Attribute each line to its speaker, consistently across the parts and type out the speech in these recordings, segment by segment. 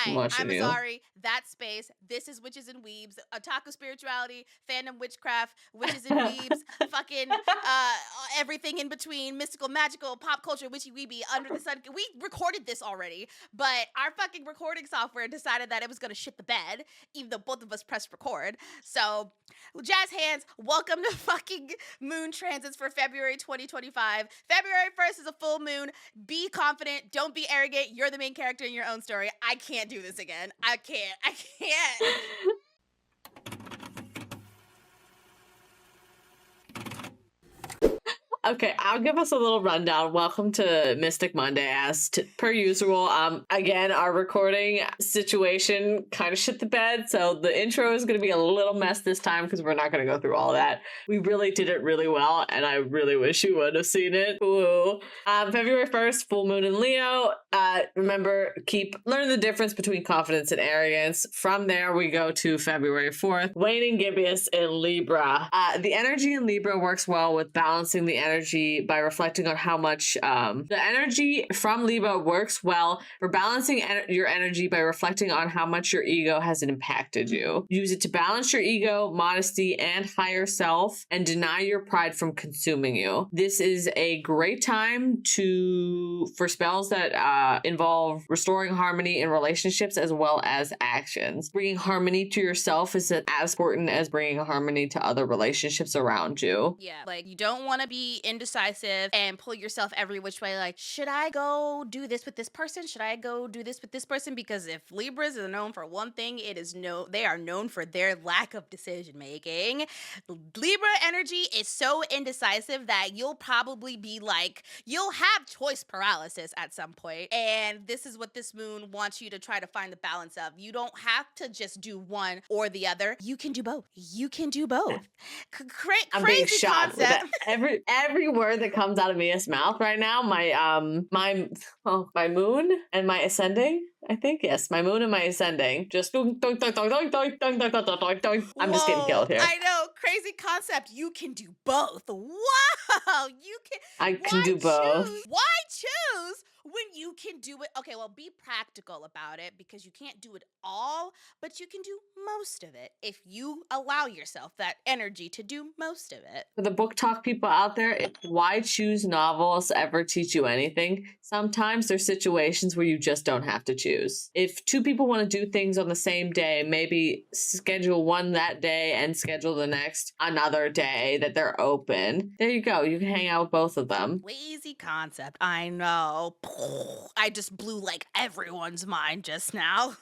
Speaker 1: I'm
Speaker 2: watching you.
Speaker 1: Azari. That space. This is Witches and Weebs. Otaku spirituality, fandom witchcraft, witches and weebs, fucking everything in between, mystical, magical, pop culture, witchy weeby, under the sun. We recorded this already, but our fucking recording software decided that it was gonna shit the bed, even though both of us pressed record. So, jazz hands, welcome to fucking moon transits for February 2025. February 1st is a full moon. Be confident. Don't be arrogant. You're the main character in your own story. I can't do this again. I can't.
Speaker 2: Okay, I'll give us a little rundown. Welcome to Mystic Monday, as per usual. Again, our recording situation kind of shit the bed, so the intro is going to be a little mess this time because we're not going to go through all that. We really did it really well, and I really wish you would have seen it. Ooh. February 1st, full moon in Leo. Remember, learn the difference between confidence and arrogance. From there, we go to February 4th, waning gibbous in Libra. The energy in Libra works well with balancing the energy by reflecting on how much the energy from Libra works well for balancing your energy by reflecting on how much your ego has impacted you. Use it to balance your ego, modesty, and higher self, and deny your pride from consuming you. This is a great time for spells that involve restoring harmony in relationships as well as actions. Bringing harmony to yourself is as important as bringing harmony to other relationships around you.
Speaker 1: Yeah, like you don't want to be indecisive and pull yourself every which way. Like, should I go do this with this person? Should I go do this with this person? Because if Libras are known for one thing, they are known for their lack of decision making. Libra energy is so indecisive that you'll probably be like, you'll have choice paralysis at some point. And this is what this moon wants you to try to find the balance of. You don't have to just do one or the other. You can do both.
Speaker 2: I'm being
Speaker 1: Crazy
Speaker 2: shot
Speaker 1: concept.
Speaker 2: with every word that comes out of Mia's mouth right now. My moon and my ascending. I think yes, my moon and my ascending. Just I'm just getting killed here.
Speaker 1: I know, crazy concept. You can do both. Wow,
Speaker 2: I can do both.
Speaker 1: Why choose when you can do it? Okay, well, be practical about it because you can't do it all, but you can do most of it if you allow yourself that energy to do most of it.
Speaker 2: For the book talk people out there, why choose novels ever teach you anything? Sometimes there's situations where you just don't have to choose. If two people want to do things on the same day, maybe schedule one that day and schedule the next another day that they're open. There you go. You can hang out with both of them.
Speaker 1: Lazy concept. I know. I just blew like everyone's mind just now.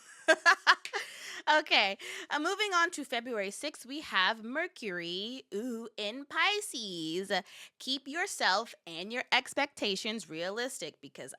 Speaker 1: Okay, moving on to February 6th, we have Mercury in Pisces. Keep yourself and your expectations realistic because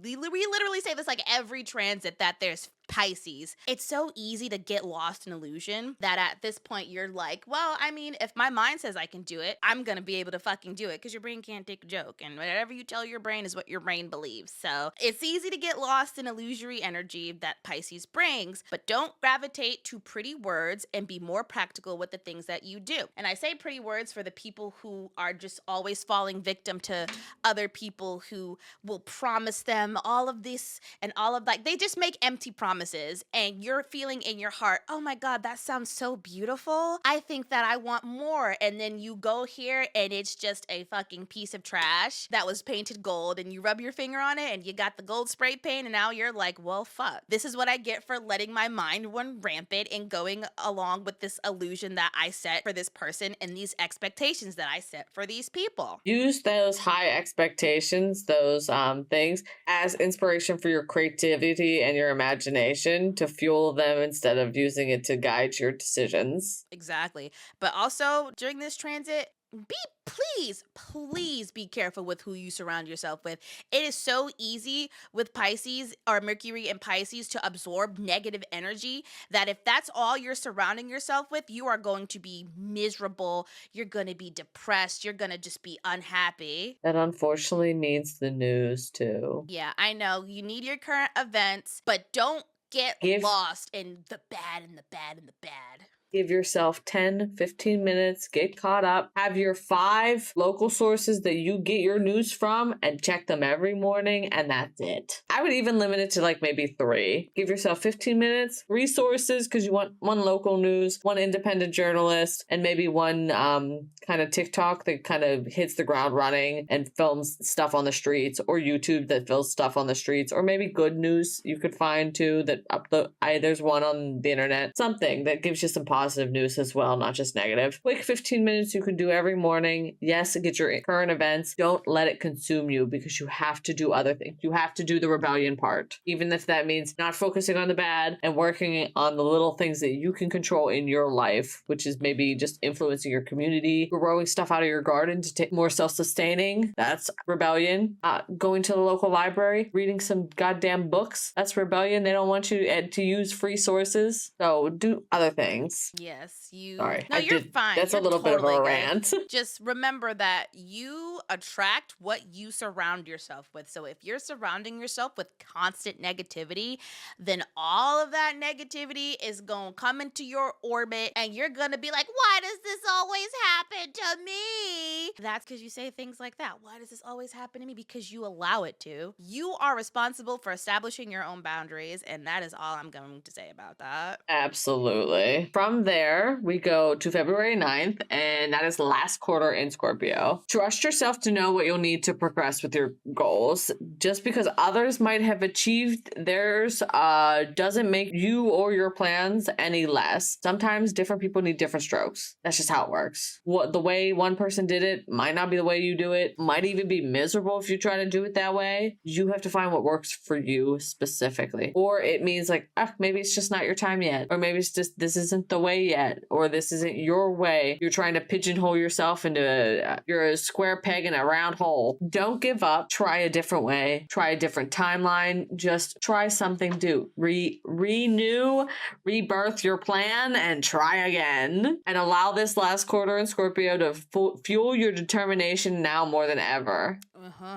Speaker 1: we literally say this like every transit that there's Pisces. It's so easy to get lost in illusion that at this point you're like, well, I mean, if my mind says I can do it, I'm gonna be able to fucking do it because your brain can't take a joke. And whatever you tell your brain is what your brain believes. So it's easy to get lost in illusory energy that Pisces brings, but don't gravitate to pretty words and be more practical with the things that you do. And I say pretty words for the people who are just always falling victim to other people who will promise them all of this and all of like, they just make empty promises and you're feeling in your heart, oh my God, that sounds so beautiful. I think that I want more. And then you go here and it's just a fucking piece of trash that was painted gold and you rub your finger on it and you got the gold spray paint and now you're like, well, fuck. This is what I get for letting my mind run rampant and going along with this illusion that I set for this person and these expectations that I set for these people.
Speaker 2: Use those high expectations, those things, as inspiration for your creativity and your imagination to fuel them instead of using it to guide your decisions.
Speaker 1: Exactly. But also during this transit, please be careful with who you surround yourself with. It is so easy with Pisces or Mercury and Pisces to absorb negative energy that if that's all you're surrounding yourself with, you are going to be miserable. You're going to be depressed. You're going to just be unhappy.
Speaker 2: That unfortunately means the news too.
Speaker 1: Yeah, I know. You need your current events, but don't get lost in the bad and the bad and the bad.
Speaker 2: Give yourself 10, 15 minutes, get caught up, have your 5 local sources that you get your news from and check them every morning, and that's it. I would even limit it to like maybe 3. Give yourself 15 minutes, resources, because you want 1 local news, 1 independent journalist, and maybe 1 kind of TikTok that kind of hits the ground running and films stuff on the streets, or YouTube that films stuff on the streets, or maybe good news you could find too that there's one on the internet, something that gives you some positive news as well, not just negative. Quick 15 minutes you can do every morning. Yes, get your current events. Don't let it consume you, because you have to do other things. You have to do the rebellion part, even if that means not focusing on the bad and working on the little things that you can control in your life, which is maybe just influencing your community, growing stuff out of your garden to take more self-sustaining. That's rebellion. Going to the local library, reading some goddamn books. That's rebellion. They don't want you to use free sources. So do other things.
Speaker 1: Yes, you.
Speaker 2: Sorry,
Speaker 1: No, you're fine.
Speaker 2: That's
Speaker 1: You're
Speaker 2: a little
Speaker 1: totally
Speaker 2: bit of a
Speaker 1: good.
Speaker 2: rant.
Speaker 1: Just remember that you attract what you surround yourself with. So if you're surrounding yourself with constant negativity, then all of that negativity is going to come into your orbit, and you're going to be like, why does this always happen to me? That's because you say things like that. Why does this always happen to me? Because you allow it to. You are responsible for establishing your own boundaries, and that is all I'm going to say about that.
Speaker 2: Absolutely. From there, we go to February 9th, and that is last quarter in Scorpio. Trust yourself to know what you'll need to progress with your goals. Just because others might have achieved theirs doesn't make you or your plans any less. Sometimes different people need different strokes. That's just how it works. The way one person did it might not be the way you do it, might even be miserable if you try to do it that way. You have to find what works for you specifically. Or it means like, maybe it's just not your time yet. Or maybe it's just this isn't the way yet. Or this isn't your way. You're trying to pigeonhole yourself into you're a square peg in a round hole. Don't give up. Try a different way. Try a different timeline. Just try something new. Renew, rebirth your plan, and try again. And allow this last quarter in Scorpio to fuel your determination now more than ever.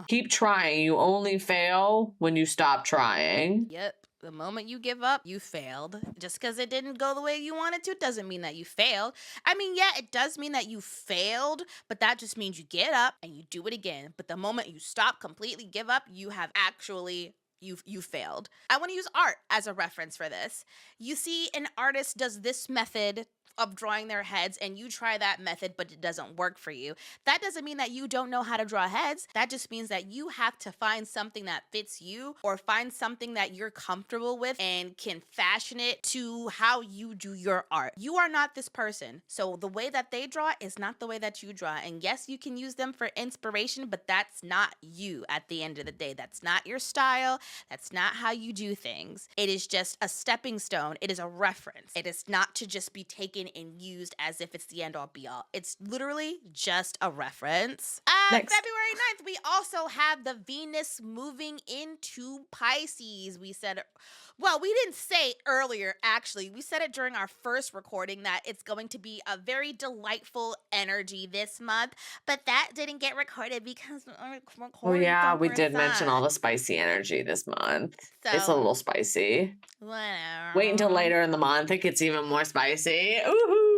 Speaker 2: Keep trying. You only fail when you stop trying.
Speaker 1: Yep. The moment you give up, you failed. Just because it didn't go the way you wanted to doesn't mean that you failed. I mean, yeah, it does mean that you failed, but that just means you get up and you do it again. But the moment you stop, completely give up, you have actually you failed. I want to use art as a reference for this. You see, an artist does this method of drawing their heads, and you try that method, but it doesn't work for you. That doesn't mean that you don't know how to draw heads. That just means that you have to find something that fits you, or find something that you're comfortable with and can fashion it to how you do your art. You are not this person. So the way that they draw is not the way that you draw. And yes, you can use them for inspiration, but that's not you at the end of the day. That's not your style. That's not how you do things. It is just a stepping stone. It is a reference. It is not to just be taken and used as if it's the end all be all. It's literally just a reference. February 9th, we also have the Venus moving into Pisces. We didn't say earlier, actually. We said it during our first recording that it's going to be a very delightful energy this month, but that didn't get recorded because we're recording.
Speaker 2: Oh yeah, we did mention all the spicy energy this month. So, it's a little spicy.
Speaker 1: Whatever.
Speaker 2: Wait until later in the month. It gets even more spicy. Ooh.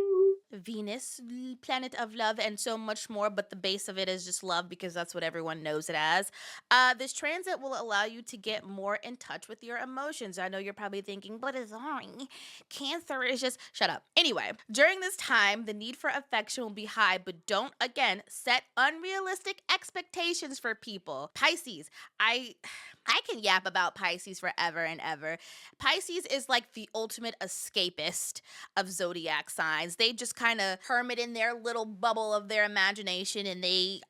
Speaker 1: Venus, planet of love, and so much more, but the base of it is just love because that's what everyone knows it as. This transit will allow you to get more in touch with your emotions. I know you're probably thinking, but Azari, Cancer is just... Shut up. Anyway, during this time, the need for affection will be high, but don't, again, set unrealistic expectations for people. Pisces, I can yap about Pisces forever and ever. Pisces is like the ultimate escapist of zodiac signs. They just kind of hermit in their little bubble of their imagination, and they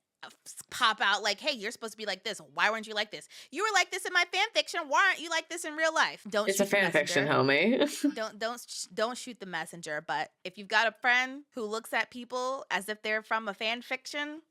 Speaker 1: pop out like, hey, you're supposed to be like this. Why weren't you like this? You were like this in my fan fiction. Why aren't you like this in real life?
Speaker 2: It's a fan fiction, homie.
Speaker 1: don't shoot the messenger. But if you've got a friend who looks at people as if they're from a fan fiction,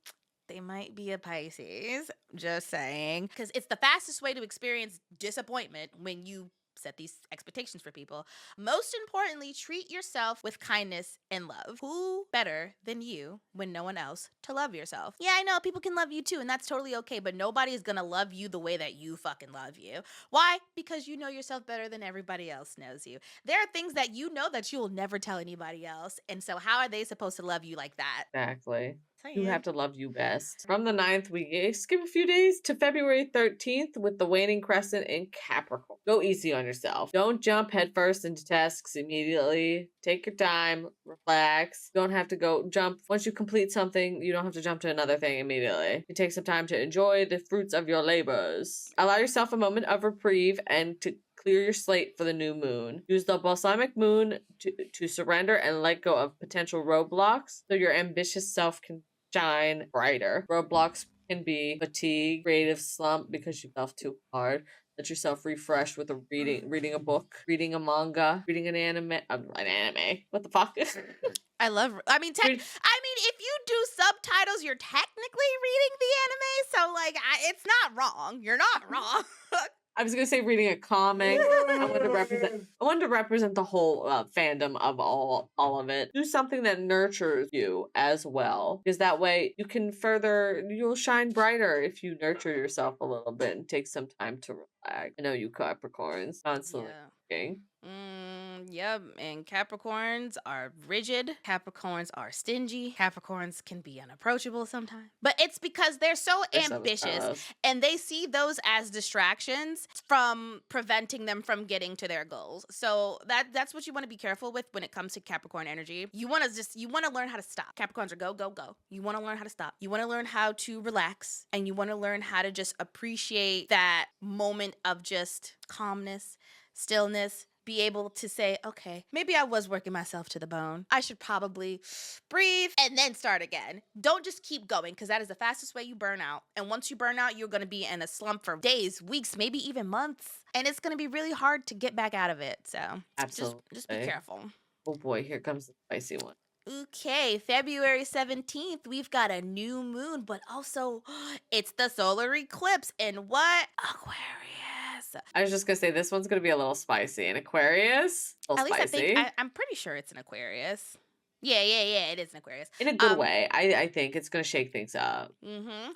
Speaker 1: they might be a Pisces. Just saying. Because it's the fastest way to experience disappointment when you set these expectations for people. Most importantly, treat yourself with kindness and love. Who better than you when no one else to love yourself? Yeah, I know people can love you too, and that's totally okay, but nobody is gonna love you the way that you fucking love you. Why? Because you know yourself better than everybody else knows you. There are things that you know that you'll never tell anybody else, and so how are they supposed to love you like that?
Speaker 2: Exactly. You have
Speaker 1: Saying.
Speaker 2: to love you best. From the 9th, we skip a few days to February 13th with the waning crescent in Capricorn. Go easy on yourself. Don't jump headfirst into tasks immediately. Take your time, relax. You don't have to go jump. Once you complete something, you don't have to jump to another thing immediately. You take some time to enjoy the fruits of your labors. Allow yourself a moment of reprieve and to clear your slate for the new moon. Use the balsamic moon to surrender and let go of potential roadblocks so your ambitious self can shine brighter. Roadblocks can be fatigue, creative slump because you felt too hard. Let yourself refresh with reading a book, reading a manga, reading an anime. What the fuck? Read-
Speaker 1: I mean, if you do subtitles, you're technically reading the anime, so like, it's not wrong. You're not wrong.
Speaker 2: I was gonna say reading a comic. I wanted to represent the whole fandom of all of it. Do something that nurtures you as well, because that way you'll shine brighter if you nurture yourself a little bit and take some time to relax. I know you Capricorns constantly
Speaker 1: Yeah.
Speaker 2: working.
Speaker 1: Yep. And Capricorns are rigid. Capricorns are stingy. Capricorns can be unapproachable sometimes. But it's because they're so ambitious and they see those as distractions from preventing them from getting to their goals. So that's what you want to be careful with when it comes to Capricorn energy. You want to learn how to stop. Capricorns are go, go, go. You want to learn how to stop. You want to learn how to relax, and you want to learn how to just appreciate that moment of just calmness, stillness, be able to say, okay, maybe I was working myself to the bone. I should probably breathe and then start again. Don't just keep going, because that is the fastest way you burn out. And once you burn out, you're going to be in a slump for days, weeks, maybe even months. And it's going to be really hard to get back out of it. So
Speaker 2: Absolutely.
Speaker 1: just be careful.
Speaker 2: Oh boy, here comes the spicy one.
Speaker 1: Okay, February 17th, we've got a new moon, but also it's the solar eclipse in what? Aquarius.
Speaker 2: I was just gonna say this one's gonna be a little spicy. An Aquarius, a little
Speaker 1: At least
Speaker 2: spicy.
Speaker 1: I'm pretty sure it's an Aquarius. Yeah, it is an Aquarius.
Speaker 2: In a good way. I think it's gonna shake things up.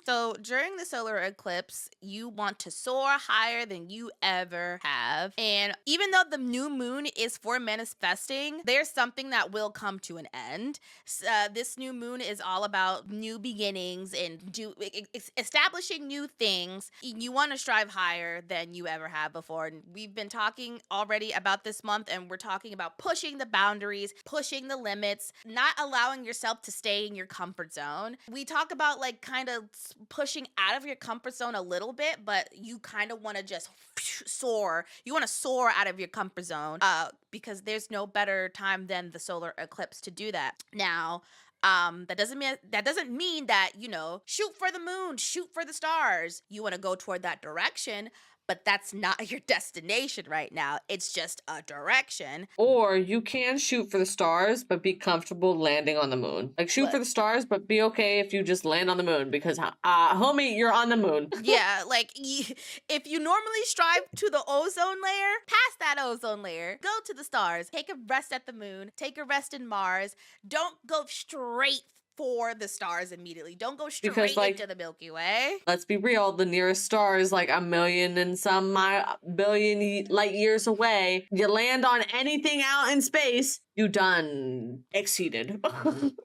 Speaker 1: So during the solar eclipse, you want to soar higher than you ever have. And even though the new moon is for manifesting, there's something that will come to an end. This new moon is all about new beginnings and establishing new things. You want to strive higher than you ever have before. And we've been talking already about this month, and we're talking about pushing the boundaries, pushing the limits, not allowing yourself to stay in your comfort zone. We talk about like kind of pushing out of your comfort zone a little bit, but you kind of want to just soar. You want to soar out of your comfort zone because there's no better time than the solar eclipse to do that. Now, that doesn't mean that, shoot for the moon, shoot for the stars. You want to go toward that direction, but that's not your destination right now. It's just a direction.
Speaker 2: Or you can shoot for the stars, but be comfortable landing on the moon. Like shoot for the stars, but be okay if you just land on the moon because, homie, you're on the moon.
Speaker 1: Yeah, like if you normally strive to the ozone layer, pass that ozone layer, go to the stars, take a rest at the moon, take a rest in Mars. Don't go straight for the stars immediately. Don't go straight into the Milky Way.
Speaker 2: Let's be real, the nearest star is like 1,000,000 and some billion light years away. You land on anything out in space, you done exceeded.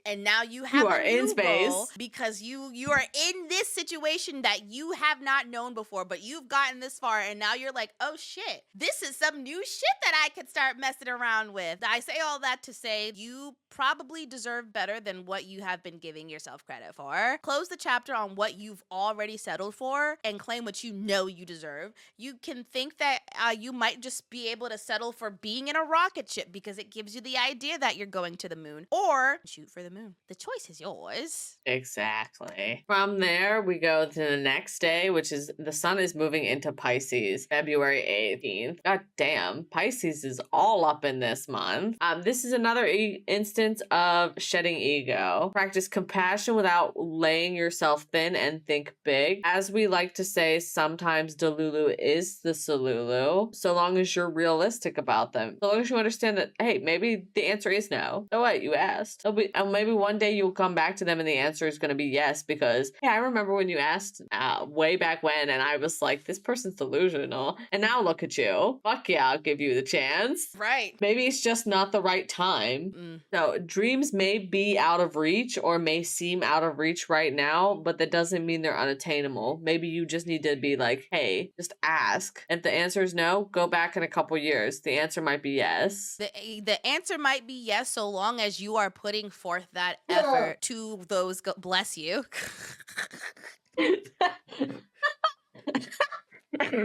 Speaker 1: And now you have
Speaker 2: are
Speaker 1: a new
Speaker 2: in space
Speaker 1: goal because you are in this situation that you have not known before, but you've gotten this far, and now you're like, oh shit, this is some new shit that I could start messing around with. I say all that to say you probably deserve better than what you have been giving yourself credit for. Close the chapter on what you've already settled for and claim what you know you deserve. You can think that you might just be able to settle for being in a rocket ship because it gives you the idea that you're going to the moon, or shoot for the moon. The choice is yours.
Speaker 2: Exactly. From there, we go to the next day, which is the sun is moving into Pisces, February 18th. God damn, Pisces is all up in this month. This is another instance of shedding ego. Practice compassion without laying yourself thin and think big. As we like to say, sometimes Delulu is the Solulu, so long as you're realistic about them. So long as you understand that, hey, maybe the answer is no. So what? You asked. And maybe one day you'll come back to them and the answer is going to be yes, because, hey, I remember when you asked way back when, and I was like, this person's delusional. And now look at you. Fuck yeah, I'll give you the chance.
Speaker 1: Right.
Speaker 2: Maybe it's just not the right time. So dreams may be out of reach or may seem out of reach right now, but that doesn't mean they're unattainable. Maybe you just need to be like, hey, just ask. If the answer is no, go back in a couple years. The answer might be yes.
Speaker 1: The answer might be yes, so long as you are putting forth that effort to those. Bless you. That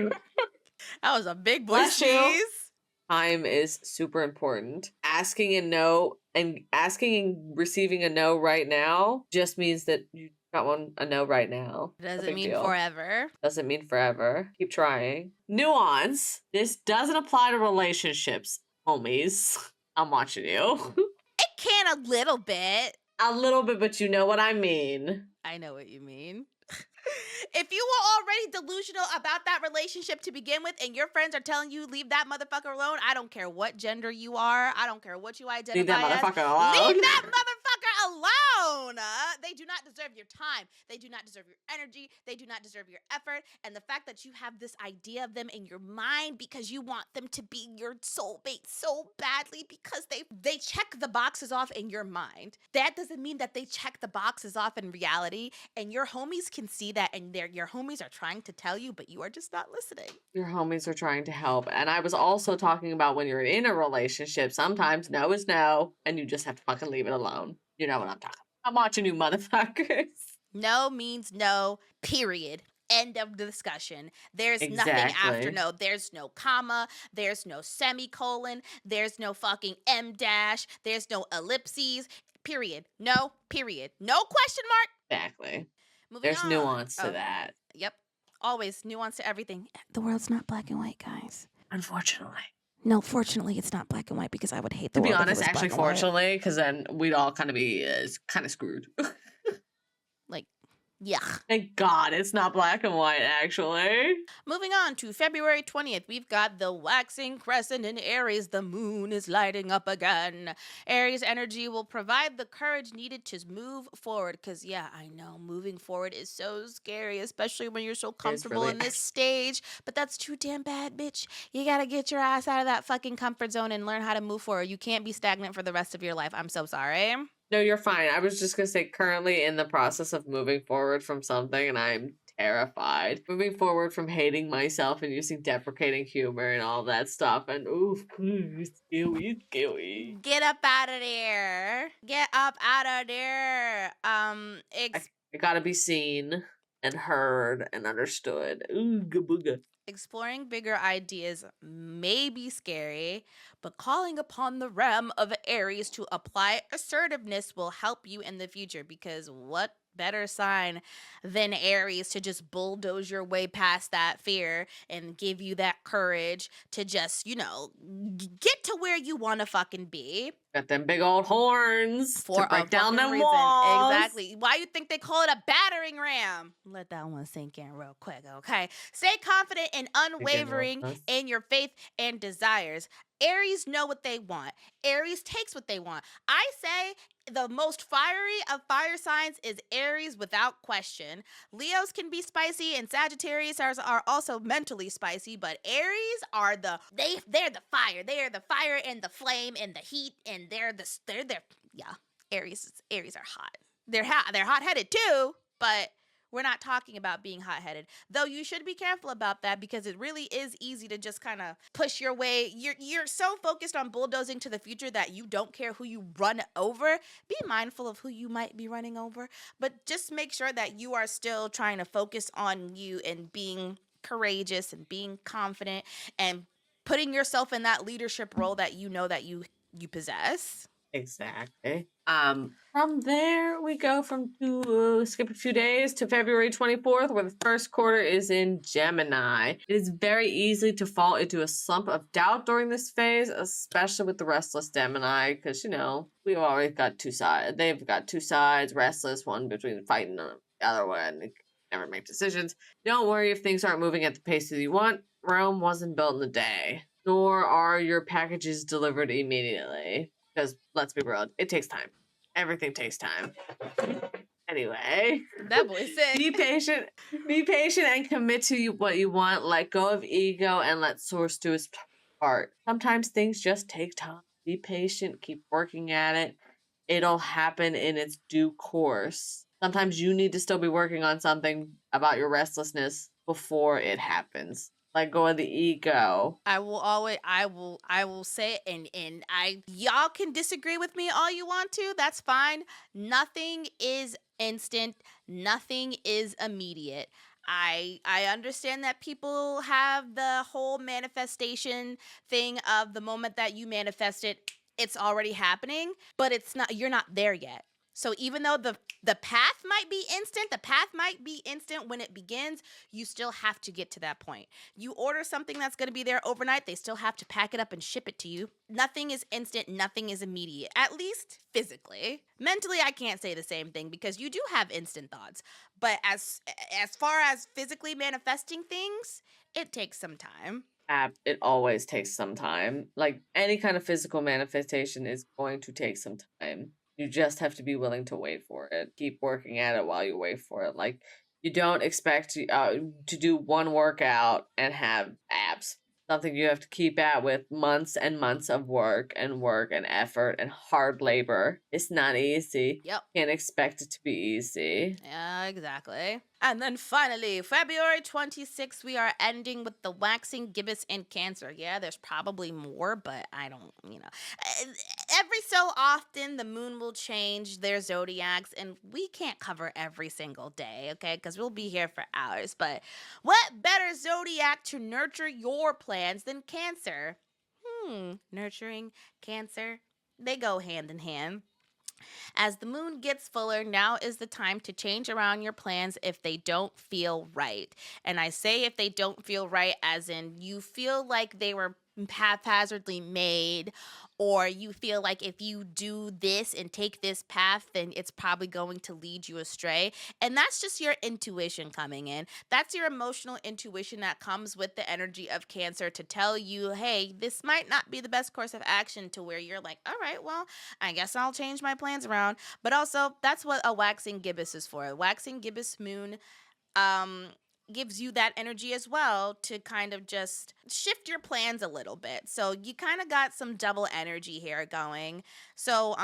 Speaker 1: was a big boy
Speaker 2: Bless you.
Speaker 1: sneeze.
Speaker 2: Time is super important. Asking and receiving a no right now just means that you got a no right now.
Speaker 1: Doesn't mean forever.
Speaker 2: Doesn't mean forever. Keep trying. Nuance. This doesn't apply to relationships, homies. I'm watching you.
Speaker 1: It can a little bit.
Speaker 2: A little bit, but you know what I mean.
Speaker 1: I know what you mean. If you were already delusional about that relationship to begin with, and your friends are telling you leave that motherfucker alone, I don't care what gender you are. I don't care what you identify
Speaker 2: Leave that
Speaker 1: as.
Speaker 2: motherfucker alone.
Speaker 1: Leave that motherfucker alone. They do not deserve your time. They do not deserve your energy. They do not deserve your effort. And the fact that you have this idea of them in your mind because you want them to be your soulmate so badly because they check the boxes off in your mind. That doesn't mean that they check the boxes off in reality. And your homies can see that, and your homies are trying to tell you, but you are just not listening.
Speaker 2: Your homies are trying to help. And I was also talking about when you're in a relationship, sometimes no is no, and you just have to fucking leave it alone. You know what I'm talking about. I'm watching you motherfuckers.
Speaker 1: No means no, period. End of the discussion. There's nothing after no. There's no comma. There's no semicolon. There's no fucking M dash. There's no ellipses. Period. No, period. No question mark.
Speaker 2: Exactly.
Speaker 1: There's
Speaker 2: nuance to that.
Speaker 1: Yep. Always nuance to everything. The world's not black and white, guys.
Speaker 2: Unfortunately.
Speaker 1: No, fortunately, it's not black and white because I would hate the
Speaker 2: world.
Speaker 1: To
Speaker 2: be honest, actually, fortunately, because then we'd all kind of be kind of screwed.
Speaker 1: Like, yeah.
Speaker 2: Thank God it's not black and white, actually.
Speaker 1: Moving on to February 20th, we've got the waxing crescent in Aries. The moon is lighting up again. Aries energy will provide the courage needed to move forward. Because, yeah, I know moving forward is so scary, especially when you're so comfortable in this stage. But that's too damn bad, bitch. You got to get your ass out of that fucking comfort zone and learn how to move forward. You can't be stagnant for the rest of your life. I'm so sorry.
Speaker 2: No, you're fine. I was just going to say currently in the process of moving forward from something, and I'm terrified. Moving forward from hating myself and using deprecating humor and all that stuff. And ooh, scary.
Speaker 1: Get up out of there. Get up out of there.
Speaker 2: I gotta be seen and heard and understood. Ooh, booga.
Speaker 1: Exploring bigger ideas may be scary, but calling upon the realm of Aries to apply assertiveness will help you in the future, because what better sign than Aries to just bulldoze your way past that fear and give you that courage to just, get to where you want to fucking be.
Speaker 2: Got them big old horns
Speaker 1: for
Speaker 2: to break down them
Speaker 1: reason.
Speaker 2: walls.
Speaker 1: Exactly. Why you think they call it a battering ram? Let that one sink in real quick, okay? Stay confident and unwavering in your faith and desires. Aries know what they want. Aries takes what they want. I say the most fiery of fire signs is Aries without question. Leos can be spicy, and Sagittarius are also mentally spicy, but Aries are they're the fire. They are the fire and the flame and the heat, and they're Aries are hot. They're hot-headed too, but we're not talking about being hot-headed. Though you should be careful about that, because it really is easy to just kind of push your way. You're so focused on bulldozing to the future that you don't care who you run over. Be mindful of who you might be running over, but just make sure that you are still trying to focus on you and being courageous and being confident and putting yourself in that leadership role that you know that you you possess.
Speaker 2: Exactly. From there we go skip a few days to February 24th, where the first quarter is in Gemini. It is very easy to fall into a slump of doubt during this phase, especially with the restless Gemini, because we've always got two sides. They've got two sides, restless, one between fighting the other one. They never make decisions. Don't worry if things aren't moving at the pace that you want. Rome wasn't built in a day, nor are your packages delivered immediately. Because let's be real, it takes time. Everything takes time. Anyway,
Speaker 1: That boy's sick.
Speaker 2: Be patient and commit to what you want. Let go of ego and let source do its part. Sometimes things just take time. Be patient, keep working at it. It'll happen in its due course. Sometimes you need to still be working on something about your restlessness before it happens. Let go of the ego.
Speaker 1: I will say it, and y'all can disagree with me all you want to. That's fine. Nothing is instant. Nothing is immediate. I understand that people have the whole manifestation thing of the moment that you manifest it, it's already happening, but you're not there yet. So even though the path might be instant when it begins, you still have to get to that point. You order something that's going to be there overnight, they still have to pack it up and ship it to you. Nothing is instant, nothing is immediate, at least physically. Mentally, I can't say the same thing because you do have instant thoughts. But as far as physically manifesting things, it takes some time.
Speaker 2: It always takes some time. Like any kind of physical manifestation is going to take some time. You just have to be willing to wait for it. Keep working at it while you wait for it. Like, you don't expect to do one workout and have abs. Something you have to keep at with months and months of work and effort and hard labor. It's not easy.
Speaker 1: Yep.
Speaker 2: Can't expect it to be easy.
Speaker 1: Yeah, exactly. And then finally, February 26th, we are ending with the waxing gibbous in Cancer. Yeah, there's probably more, but I don't, every so often the moon will change their zodiacs, and we can't cover every single day, okay? Because we'll be here for hours. But what better zodiac to nurture your plans than Cancer? Nurturing, Cancer, they go hand in hand. As the moon gets fuller, now is the time to change around your plans if they don't feel right. And I say if they don't feel right, as in you feel like they were haphazardly made, or you feel like if you do this and take this path, then it's probably going to lead you astray. And that's just your intuition coming in. That's your emotional intuition that comes with the energy of Cancer to tell you, hey, this might not be the best course of action, to where you're like, all right, well, I guess I'll change my plans around. But also, that's what a waxing gibbous is for. A waxing gibbous moon gives you that energy as well to kind of just shift your plans a little bit. So you kind of got some double energy here going. So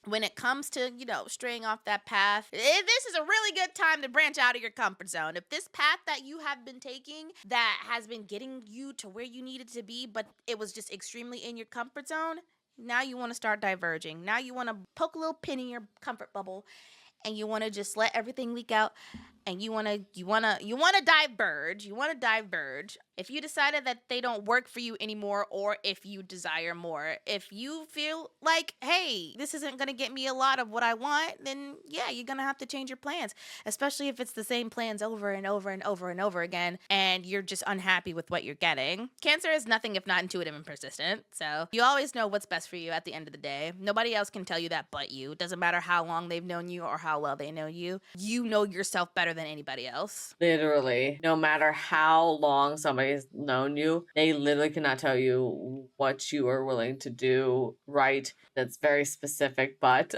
Speaker 1: when it comes to, straying off that path, this is a really good time to branch out of your comfort zone. If this path that you have been taking that has been getting you to where you needed to be, but it was just extremely in your comfort zone, now you want to start diverging. Now you want to poke a little pin in your comfort bubble, and you want to just let everything leak out, and you want to diverge. You want to diverge. If you decided that they don't work for you anymore, or if you desire more, if you feel like, hey, this isn't going to get me a lot of what I want, then yeah, you're going to have to change your plans, especially if it's the same plans over and over and over and over again, and you're just unhappy with what you're getting. Cancer is nothing if not intuitive and persistent, so you always know what's best for you at the end of the day. Nobody else can tell you that but you. It doesn't matter how long they've known you or how well they know you. You know yourself better than anybody else.
Speaker 2: Literally, no matter how long somebody's known you, they literally cannot tell you what you are willing to do right. That's very specific, but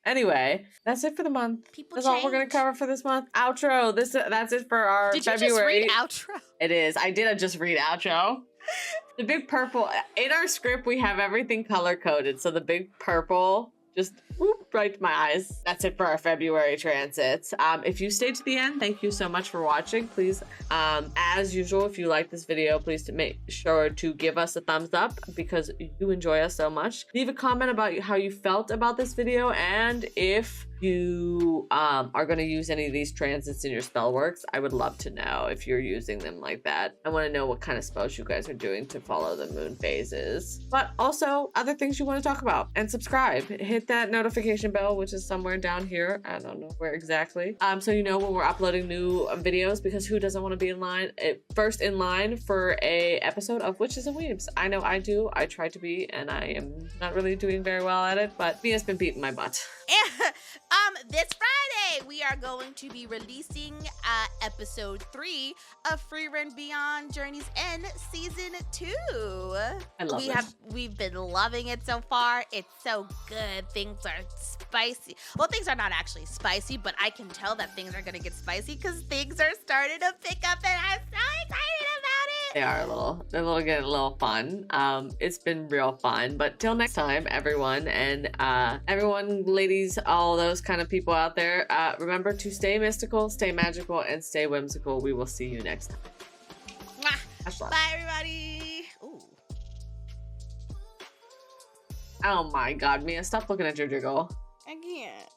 Speaker 2: anyway, that's it for the month. That's all we're gonna cover for this month. Outro. That's it for our February.
Speaker 1: Did you just read outro?
Speaker 2: It is. I did just read outro. The big purple in our script, we have everything color coded, so the big purple just right to my eyes. That's it for our February transits. If you stayed to the end, thank you so much for watching. Please, as usual, if you like this video, please make sure to give us a thumbs up because you enjoy us so much. Leave a comment about how you felt about this video, and if you are going to use any of these transits in your spell works, I would love to know if you're using them like that. I want to know what kind of spells you guys are doing to follow the moon phases, but also other things you want to talk about. And subscribe, hit that notification bell, which is somewhere down here. I don't know where exactly. So you know when we're uploading new videos, because who doesn't want to be in line, first in line for a episode of Witches and Weebs? I know I do. I try to be, and I am not really doing very well at it, but Mia's been beating my butt.
Speaker 1: This Friday we are going to be releasing episode 3 of Free Run Beyond Journey's End season 2.
Speaker 2: I love it.
Speaker 1: We've been loving it so far. It's so good. Things are spicy. Well, things are not actually spicy, but I can tell that things are gonna get spicy because things are starting to pick up, and I'm so excited about it.
Speaker 2: They are getting a little fun. It's been real fun, but till next time, everyone, and everyone, ladies, all those kind of people out there, remember to stay mystical, stay magical, and stay whimsical. We will see you next time.
Speaker 1: Mwah. Bye, everybody. Ooh.
Speaker 2: Oh my god, Mia, stop looking at your jiggle.
Speaker 1: I can't.